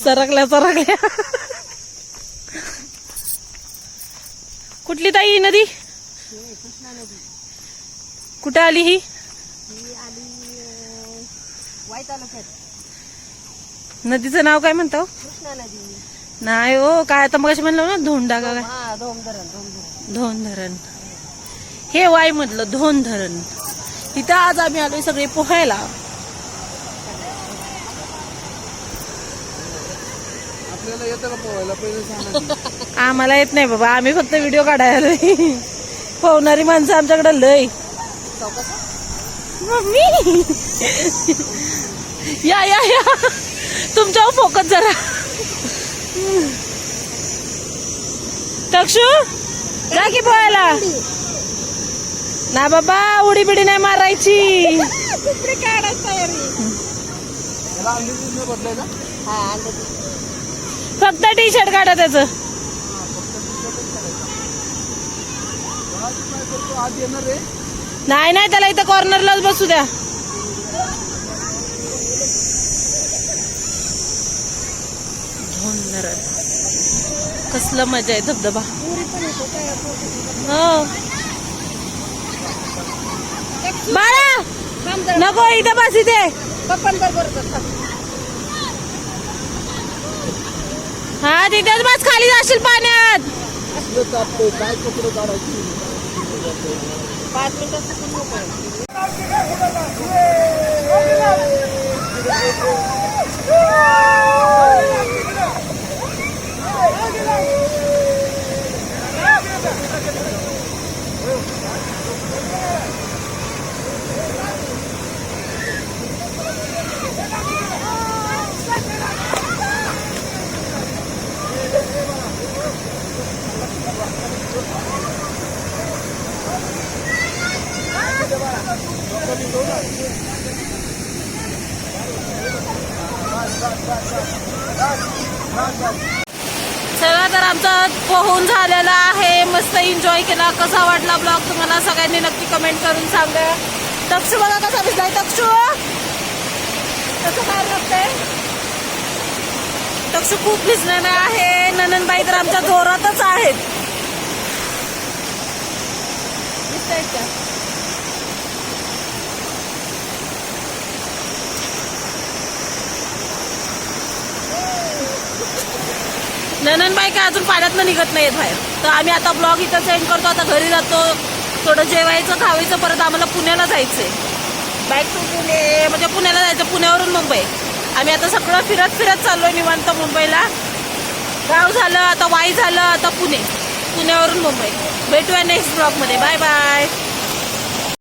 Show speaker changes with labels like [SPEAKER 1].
[SPEAKER 1] सरकल्या सरकल्या. कुठली ताई ही नदी?
[SPEAKER 2] कृष्णा नदी.
[SPEAKER 1] कुठे आली ही?
[SPEAKER 2] ही आली वाई तालुक्यात.
[SPEAKER 1] नदीचं नाव काय म्हणतो?
[SPEAKER 2] कृष्णा नदी.
[SPEAKER 1] नाही हो, काय आता मग म्हणलं ना धोंडा का काय?
[SPEAKER 2] हा धोम धरण.
[SPEAKER 1] धोन धरण. हे वाई मधलं धोन धरण. तिथं आज आम्ही आलोय सगळे पोहायला.
[SPEAKER 3] आपल्याला येतं का पोहायला? पहिले सांगा.
[SPEAKER 1] आम्हाला येत नाही बाबा, आम्ही फक्त व्हिडिओ काढायला. पोहणारी माणसं आमच्याकडे लय. मम्मी या या या, तुमच्यावर फोकस जरा. तक्षू जा की पोहायला. ना बाबा, उडी बिडी नाही मारायची.
[SPEAKER 2] काढायची तयारी.
[SPEAKER 3] त्याला अंडीच नाही बदलायचा.
[SPEAKER 2] हा अंडे.
[SPEAKER 1] फक्त टी शर्ट काढा त्याचं.
[SPEAKER 3] आज येणार रे.
[SPEAKER 1] नाही नाही, त्याला इथं कॉर्नरलाच बसू द्या. कसलं मजा आहे धबधबा. हो बाळा, नको इथं बस. इथे हा, तिथेच बस. खाली जाशील पाण्यात.
[SPEAKER 3] काय कपडे काढायची.
[SPEAKER 2] 5 मिनिटात
[SPEAKER 1] चला तर आमचा पोहून झालेला आहे. मस्त एन्जॉय केला. कसा वाटला ब्लॉग तुम्हाला सगळ्यांनी नक्की कमेंट करून सांगा. तक्षू बघा कसा भिजलाय. तक्षू कसं काय लागतंय. तक्षू खूप भिजलेला आहे. ननंदबाई तर आमच्या जोरातच आहेत. दिसतायत का? ननंदबाई काय अजून पाण्यातनं निघत नाहीत बाहेर. तर आम्ही आता ब्लॉग इथं सेंड करतो. आता घरी जातो. थोडं जेवायचं खावायचं. परत आम्हाला पुण्याला जायचंय. बॅक टू पुणे, म्हणजे पुण्याला जायचं. पुण्यावरून मुंबई. आम्ही आता सगळं फिरत फिरत चाललोय निवांत मुंबईला. गाव झालं, आता वाई झालं, आता पुणे. पुण्यावरून मुंबई. भेटूया नेक्स्ट ब्लॉग मध्ये. Bye bye.